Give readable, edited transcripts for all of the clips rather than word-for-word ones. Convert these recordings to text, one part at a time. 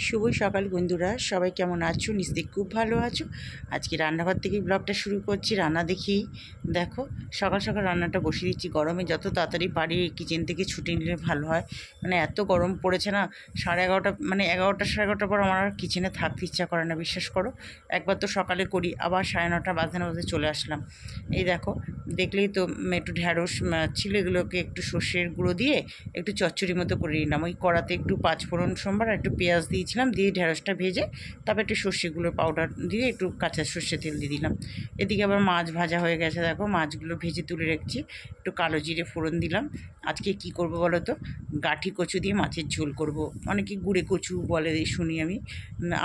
শুভ সকাল বন্ধুরা, সবাই কেমন আছো? নিশ্চয়ই খুব ভালো আছো। আজকে রান্নাঘর থেকেই ব্লগটা শুরু করছি। রান্না দেখি, দেখো সকাল সকাল রান্নাটা বসিয়ে দিচ্ছি। গরমে যত তাড়াতাড়ি পারি কিচেন থেকে ছুটি নিলে ভালো হয়। মানে এত গরম পড়েছে না, 11:30 মানে 11টা 11:30 পর আমার আর কিচেনে থাকতে ইচ্ছা করে না, বিশ্বাস করো। একবার তো সকালে করি, আবার 9:30 বাজতে না বাজতে চলে আসলাম। এই দেখো, দেখলেই তো একটু ঢ্যাঁড়স ছিল, এগুলোকে একটু সর্ষের গুঁড়ো দিয়ে একটু চচ্চড়ির মতো করে নিলাম। ওই কড়াতে একটু পাঁচফোড়ন সোমবার একটু পেঁয়াজ দিয়েছিলাম, দিয়ে ঢ্যাঁড়সটা ভেজে তারপর একটু সর্ষেগুলোর পাউডার দিয়ে একটু কাঁচা সর্ষে তেল দিয়ে দিলাম। এদিকে আবার মাছ ভাজা হয়ে গেছে, দেখো মাছগুলো ভেজে তুলে রেখেছি। একটু কালো জিরে ফোড়ন দিলাম। আজকে কি করব বলো তো, গাঠি কচু দিয়ে মাছের ঝোল করব। অনেকে গুঁড়ে কচু বলে শুনি আমি,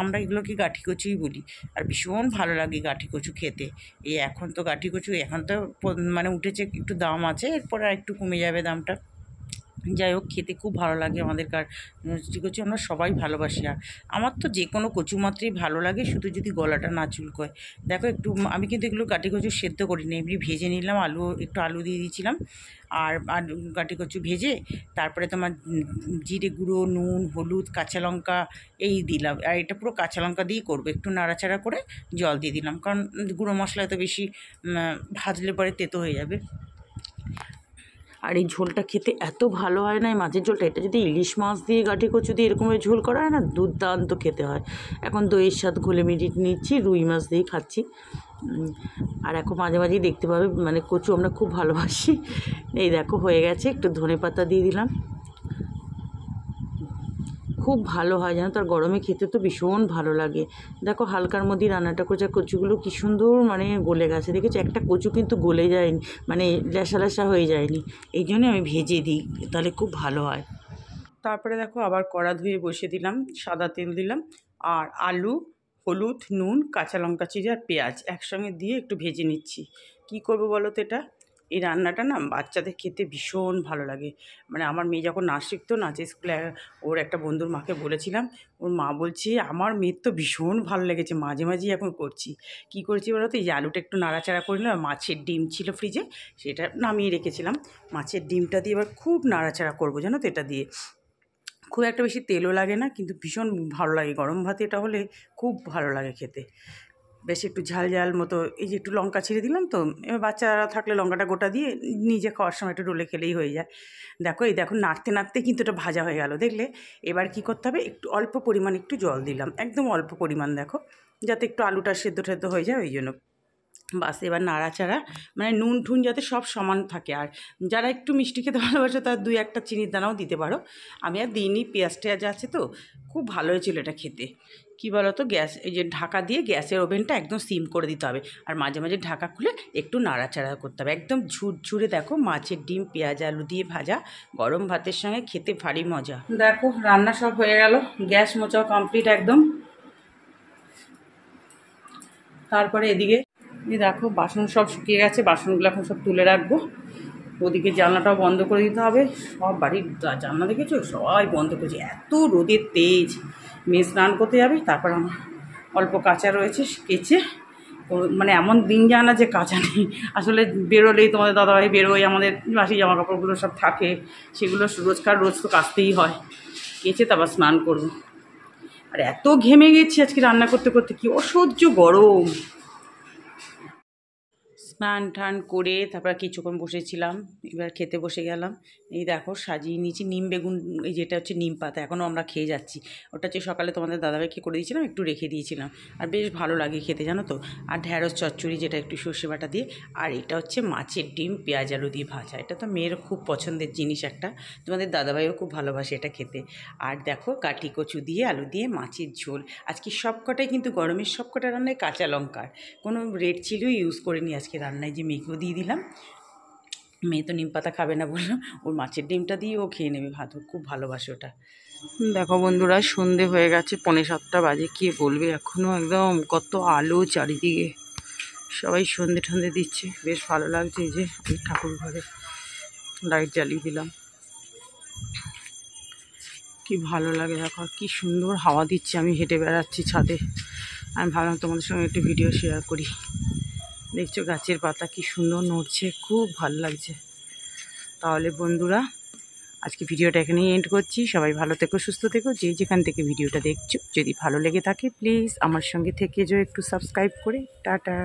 আমরা এগুলোকে গাঠি কচুই বলি। আর ভীষণ ভালো লাগে গাঠি কচু খেতে। এই এখন তো গাঠি কচু এখন তো মানে উঠেছে, একটু দাম আছে, এরপর আর একটু কমে যাবে দামটা। যাই হোক, খেতে খুব ভালো লাগে আমাদের কচু আমরা সবাই ভালোবাসি। আর আমার তো যে কোনো কচু মাত্রই ভালো লাগে, শুধু যদি গলাটা না চুলকোয়। দেখো একটু আমি কিন্তু এগুলো গাটি কচু সেদ্ধ করিনি, এমনি ভেজে নিলাম। একটু আলু দিয়ে দিয়েছিলাম, আর গাটি কচু ভেজে তারপরে তোমার জিরে গুঁড়ো, নুন, হলুদ, কাঁচা লঙ্কা এই দিলাম। আর এটা পুরো কাঁচা লঙ্কা দিয়েই করবো। একটু নাড়াচাড়া করে জল দিয়ে দিলাম, কারণ গুঁড়ো মশলা তো বেশি ভাজলে পরে তেতো হয়ে যাবে। আর এই ঝোলটা খেতে এত ভালো হয় না, এই মাছের ঝোলটা। এটা যদি ইলিশ মাছ দিয়ে গাঁটি কচু দিয়ে এরকমের ঝোল করা হয় না, দুর্দান্ত খেতে হয়। এখন দইয়ের সাথে ঘুলে মিটিয়ে নিচ্ছি, রুই মাছ দিয়েই খাচ্ছি। আর এখন মাঝে মাঝেই দেখতে পাবে, মানে কচু আমরা খুব ভালোবাসি। এই দেখো হয়ে গেছে, একটু ধনেপাতা দিয়ে দিলাম। খুব ভালো হয় জানো, তার গরমে খেতে তো ভীষণ ভালো লাগে। দেখো হালকার মধ্যে রান্নাটা করছে, কচুগুলো কী সুন্দর মানে গলে গেছে, দেখেছো? একটা কচু কিন্তু গলে যায়নি, মানে ল্যাসা ল্যাসা হয়ে যায়নি। এই জন্য আমি ভেজে দিই, তাহলে খুব ভালো হয়। তারপরে দেখো আবার কড়া ধুয়ে বসিয়ে দিলাম, সাদা তেল দিলাম, আর আলু, হলুদ, নুন, কাঁচা লঙ্কা চিড়ে আর পেঁয়াজ একসঙ্গে দিয়ে একটু ভেজে নিচ্ছি। কি করব বলো তো, এটা এই রান্নাটা না বাচ্চাদের খেতে ভীষণ ভালো লাগে। মানে আমার মেয়ে যখন নাচ শিখতো, নাচের স্কুলে ওর একটা বন্ধুর মাকে বলেছিলাম, ওর মা বলছে আমার মেয়ের তো ভীষণ ভালো লেগেছে, মাঝে মাঝেই এখন করছি। কি করছি বলো তো, এই যে আলুটা একটু নাড়াচাড়া করে নিলাম, মাছের ডিম ছিল ফ্রিজে, সেটা নামিয়ে রেখেছিলাম। মাছের ডিমটা দিয়ে এবার খুব নাড়াচাড়া করবো জানো তো এটা দিয়ে। খুব একটা বেশি তেলও লাগে না, কিন্তু ভীষণ ভালো লাগে। গরম ভাতে এটা হলে খুব ভালো লাগে খেতে। বেশ একটু ঝাল ঝাল মতো, এই যে একটু লঙ্কা ছিঁড়ে দিলাম তো, এবার বাচ্চারা থাকলে লঙ্কাটা গোটা দিয়ে নিজে খাওয়ার সময় একটু ডলে খেলেই হয়ে যায়। দেখো এই দেখো নাড়তে নাড়তে কিন্তু এটা ভাজা হয়ে গেল, দেখলে? এবার কি করতে হবে, একটু অল্প পরিমাণ একটু জল দিলাম, একদম অল্প পরিমাণ, দেখো যাতে একটু আলুটা সেদ্ধ টেদ্ধ হয়ে যায় ওই জন্য। বাস এবার নাড়াচাড়া, মানে নুন ঠুন যাতে সব সমান থাকে। আর যারা একটু মিষ্টি খেতে ভালোবাসে তার 2-1টা চিনির দানাও দিতে পারো। আমি আর দিইনি, পেঁয়াজ টেয়াজ আছে তো। খুব ভালো হয়েছিল এটা খেতে। কী বলো তো, গ্যাস এই যে ঢাকা দিয়ে গ্যাসের ওভেনটা একদম সিম করে দিতে হবে, আর মাঝে মাঝে ঢাকা খুলে একটু নাড়াচাড়া করতে হবে। একদম ঝুরঝুরে দেখো মাছের ডিম পেঁয়াজ আলু দিয়ে ভাজা, গরম ভাতের সঙ্গে খেতে ভারী মজা। দেখো রান্না সব হয়ে গেল, গ্যাস মোচাও কমপ্লিট একদম। তারপরে এদিকে দেখো বাসন সব শুকিয়ে গেছে, বাসনগুলো এখন সব তুলে রাখবো। ওদিকে জানলাটাও বন্ধ করে দিতে হবে। সব বাড়ির জানলা দেখেছো, সবাই বন্ধ করেছে, এত রোদের তেজ। মেয়ে স্নান করতে যাবে, তারপর আমার অল্প কাঁচা রয়েছে কেচে। মানে এমন দিন যায় না যে কাঁচা নেই। আসলে বেরোলেই তোমাদের দাদাভাই বেরোয়, আমাদের বাসি জামা কাপড়গুলো সব থাকে, সেগুলো রোজ তো কাচতেই হয়। কেচে তারপর স্নান করবো। আর এত ঘেমে গেছি আজকে রান্না করতে করতে, কি অসহ্য গরম। স্নান টান করে তারপর কিছুক্ষণ বসেছিলাম, এবার খেতে বসে গেলাম। এই দেখো সাজিয়ে নিয়েছি নিম বেগুন, এই যেটা হচ্ছে নিম পাতা, এখনও আমরা খেয়ে যাচ্ছি। ওটা হচ্ছে সকালে তোমাদের দাদাভাইকে করে দিয়েছিলাম, একটু রেখে দিয়েছিলাম। আর বেশ ভালো লাগে খেতে জানো তো। আর ঢ্যাঁড়স চচ্চড়ি, যেটা একটু সর্ষে বাটা দিয়ে। আর এটা হচ্ছে মাছের ডিম পেঁয়াজ আলু দিয়ে ভাজা। এটা তো মেয়ের খুব পছন্দের জিনিস একটা, তোমাদের দাদাভাইও খুব ভালোবাসে এটা খেতে। আর দেখো কাঠি কচু দিয়ে আলু দিয়ে মাছের ঝোল। আজকে সবকটাই কিন্তু গরমের সবকটা রান্নায় কাঁচা লঙ্কার, কোনো রেড চিলিও ইউজ করিনি আজকে রান্নায়। যে মেয়েকেও দিয়ে দিলাম, মেয়ে তো নিম পাতা খাবে না বললো, ওর মাছের ডিমটা দিয়ে ও খেয়ে নেবে ভাত, খুব ভালোবাসে ওটা। দেখো বন্ধুরা সন্ধে হয়ে গেছে, 6:45 বাজে। কি বলবে, এখনও একদম কত আলো চারিদিকে, সবাই সন্ধে ঠন্ধে দিচ্ছে, বেশ ভালো লাগছে। এই যে আমি ঠাকুর ঘরে লাইট জ্বালিয়ে দিলাম, কি ভালো লাগে। দেখো কি সুন্দর হাওয়া দিচ্ছে, আমি হেঁটে বেড়াচ্ছি ছাদে। আমি ভাবলাম তোমাদের সঙ্গে একটু ভিডিও শেয়ার করি। দেখছো গাছের পাতা কি সুন্দর নড়ছে, খুব ভালো লাগছে। তাহলে বন্ধুরা আজকে ভিডিওটা এখানেই এন্ড করছি। সবাই ভালো থেকো, সুস্থ থেকো, যে যেখান থেকে ভিডিওটা দেখছো। যদি ভালো লেগে থাকে প্লিজ আমার সঙ্গে থেকে যেও একটু সাবস্ক্রাইব করে। টাটা।